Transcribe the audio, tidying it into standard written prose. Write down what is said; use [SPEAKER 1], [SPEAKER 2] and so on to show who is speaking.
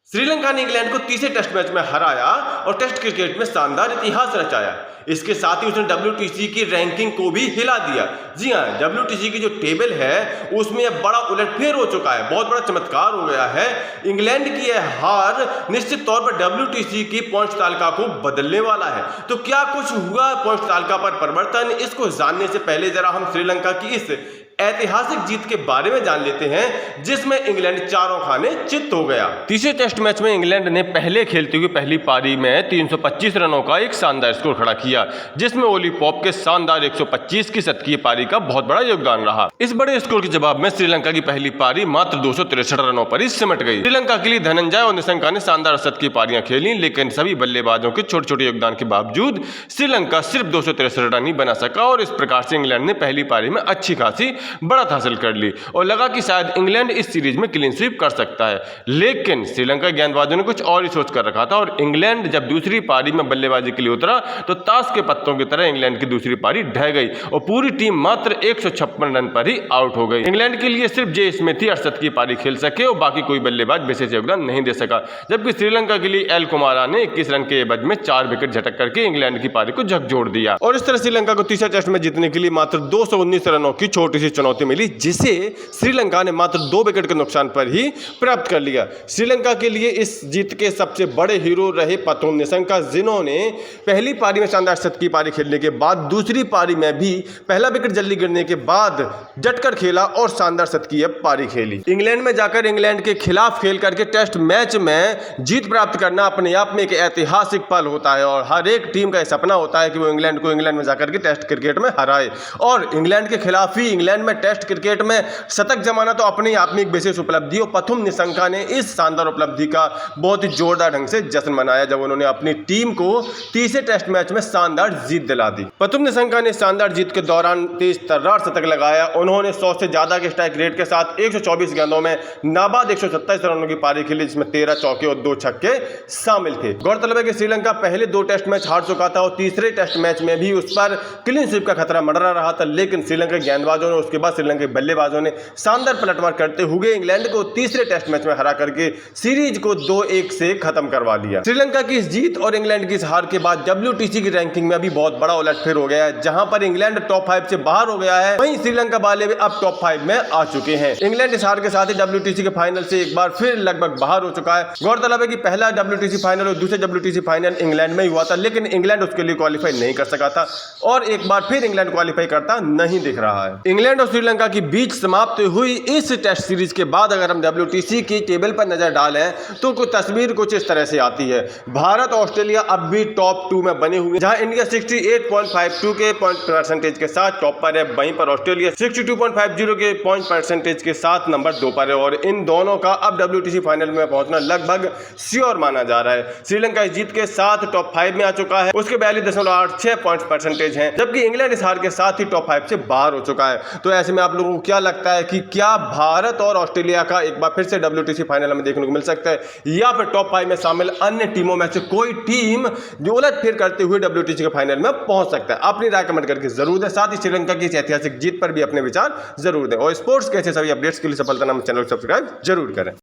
[SPEAKER 1] श्रीलंका ने इंग्लैंड को तीसरे टेस्ट मैच में हराया और टेस्ट क्रिकेट में शानदार इतिहास रचाया। इसके साथ ही उसने WTC की रैंकिंग को भी हिला दिया। जी हां, WTC की जो टेबल है उसमें अब बड़ा उलटफेर हो चुका है, बहुत बड़ा चमत्कार हो गया है। इंग्लैंड की यह हार निश्चित तौर पर WTC की पॉइंट तालिका को बदलने वाला है। तो क्या कुछ हुआ पॉइंट तालिका पर परिवर्तन, इसको जानने से पहले जरा हम श्रीलंका की इस ऐतिहासिक जीत के बारे में जान लेते हैं जिसमें इंग्लैंड चारों खाने चित्त हो गया। तीसरे टेस्ट मैच में इंग्लैंड ने पहले खेलते हुए पहली पारी में 325 रनों का एक शानदार स्कोर खड़ा किया, जिसमें ओली पॉप के शानदार 125 की शतकीय पारी का बहुत बड़ा योगदान रहा। इस बड़े स्कोर के जवाब में श्रीलंका की पहली पारी मात्र 263 रनों पर ही सिमट गई। श्रीलंका के लिए धनंजय और निशंका ने शानदार शतकीय पारियां खेली, लेकिन सभी बल्लेबाजों के छोटे छोटे योगदान के बावजूद श्रीलंका सिर्फ 263 रन ही बना सका और इस प्रकार से इंग्लैंड ने पहली पारी में अच्छी खासी बढ़त हासिल कर ली और लगा कि शायद इंग्लैंड इस सीरीज में क्लीन स्वीप कर सकता है। लेकिन श्रीलंका गेंदबाजों ने कुछ और ही सोच कर रखा था और इंग्लैंड जब दूसरी पारी में बल्लेबाजी के लिए उतरा तो ताश के पत्तों की तरह इंग्लैंड की दूसरी पारी ढह गई और पूरी टीम मात्र 156 रन पर ही आउट हो गई। इंग्लैंड के लिए सिर्फ जे स्मिथ ही 68 की पारी खेल सके और बाकी कोई बल्लेबाज विशेष योगदान नहीं दे सका, जबकि श्रीलंका के लिए एल कुमारा ने 21 रन के एवज में 4 विकेट झटक करके इंग्लैंड की पारी को झकझोर दिया और इस तरह श्रीलंका को तीसरा टेस्ट में जीतने के लिए मात्र 219 रनों की छोटी सी चुनौती मिली, जिसे श्रीलंका ने मात्र 2 विकेट के नुकसान पर ही प्राप्त कर लिया। श्रीलंका के लिए इस जीत के सबसे बड़े हीरो रहे पथुम निशंका, जिन्होंने पहली पारी में शानदार शतकीय पारी खेलने के बाद दूसरी पारी में भी पहला विकेट जल्दी गिरने के बाद डटकर खेला और शानदार शतकीय पारी खेली। इंग्लैंड में जाकर इंग्लैंड के खिलाफ खेल करके टेस्ट मैच में जीत प्राप्त करना अपने आप में एक ऐतिहासिक पल होता है और हर एक टीम का सपना होता है कि वो इंग्लैंड को इंग्लैंड में जाकर के टेस्ट क्रिकेट में हराए और इंग्लैंड के खिलाफ ही इंग्लैंड में टेस्ट क्रिकेट में शतक जमाना तो अपने आप में एक विशेष उपलब्धि हो। पथुम निशंका ने इस शानदार उपलब्धि का बहुत ही जोरदार ढंग से जश्न मनाया जब उन्होंने अपनी टीम को तीसरे टेस्ट मैच में शानदार जीत दिला दी। पथुम निशंका ने शानदार जीत के दौरान तेज तर्रार शतक लगाया। उन्होंने 100 से ज्यादा के स्ट्राइक रेट के साथ 124 गेंदों में नाबाद 127 रनों की पारी खेली, जिसमें 13 चौके और 2 छक्के शामिल थे। गौरतलब है कि श्रीलंका पहले 2 टेस्ट मैच हार चुका था और तीसरे टेस्ट मैच में भी उस पर क्लीन स्वीप का खतरा मंडरा रहा था, लेकिन श्रीलंका के गेंदबाजों ने उसके बाद श्रीलंका के बल्लेबाजों ने शानदार पलटवार करते हुए इंग्लैंड को तीसरे टेस्ट मैच में हरा करके सीरीज को 2-1 से खत्म करवा लिया। श्रीलंका की इस जीत और इंग्लैंड की इस हार के बाद WTC की रैंकिंग में भी बहुत बड़ा उलटफेर हो गया है, जहां पर इंग्लैंड टॉप 5 से बाहर हो गया है, वहीं श्रीलंका वाले भी अब टॉप 5 में आ चुके हैं। इंग्लैंड इस हार के साथ ही WTC के फाइनल से एक बार फिर लगभग बाहर हो चुका है। गौरतलब है कि पहला WTC फाइनल और दूसरे WTC फाइनल इंग्लैंड में ही हुआ था, लेकिन इंग्लैंड उसके लिए क्वालिफाई नहीं कर सका था और एक बार फिर इंग्लैंड क्वालिफाई करता नहीं दिख रहा है। इंग्लैंड और श्रीलंका के बीच समाप्त हुई इस टेस्ट सीरीज के बाद अगर हम WTC की टेबल पर नजर डालें तो कुछ तस्वीर कुछ इस तरह से आती है। भारत और ऑस्ट्रेलिया अब भी टॉप 2 में बने हुए, जहां इंडिया 68.52 के पॉइंट परसेंटेज के साथ टॉप पर है, वहीं पर ऑस्ट्रेलिया 62.50 के पॉइंट परसेंटेज के साथ नंबर 2 पर है और इन दोनों का अब WTC फाइनल में पहुंचना लगभग श्योर माना जा रहा है। श्रीलंका इस जीत के साथ टॉप 5 में आ चुका है, उसके 42.86 पॉइंट परसेंटेज है, जबकि इंग्लैंड इस हार के साथ ही टॉप 5 से बाहर हो चुका है। तो ऐसे में आप लोगों को क्या लगता है कि क्या भारत और ऑस्ट्रेलिया का एक बार फिर से WTC फाइनल में देखने को मिल सकता है या फिर टॉप 5 में शामिल अन्य टीमों में से कोई टीम जो उलटफेर करते हुए WTC के फाइनल में पहुंच सकता है? अपनी राय कमेंट करके जरूर दें। साथ ही श्रीलंका की इस ऐतिहासिक जीत पर भी अपने विचार जरूर दें और स्पोर्ट्स के ऐसे सभी अपडेट्स के लिए सफलता नाम चैनल को सब्सक्राइब जरूर करें।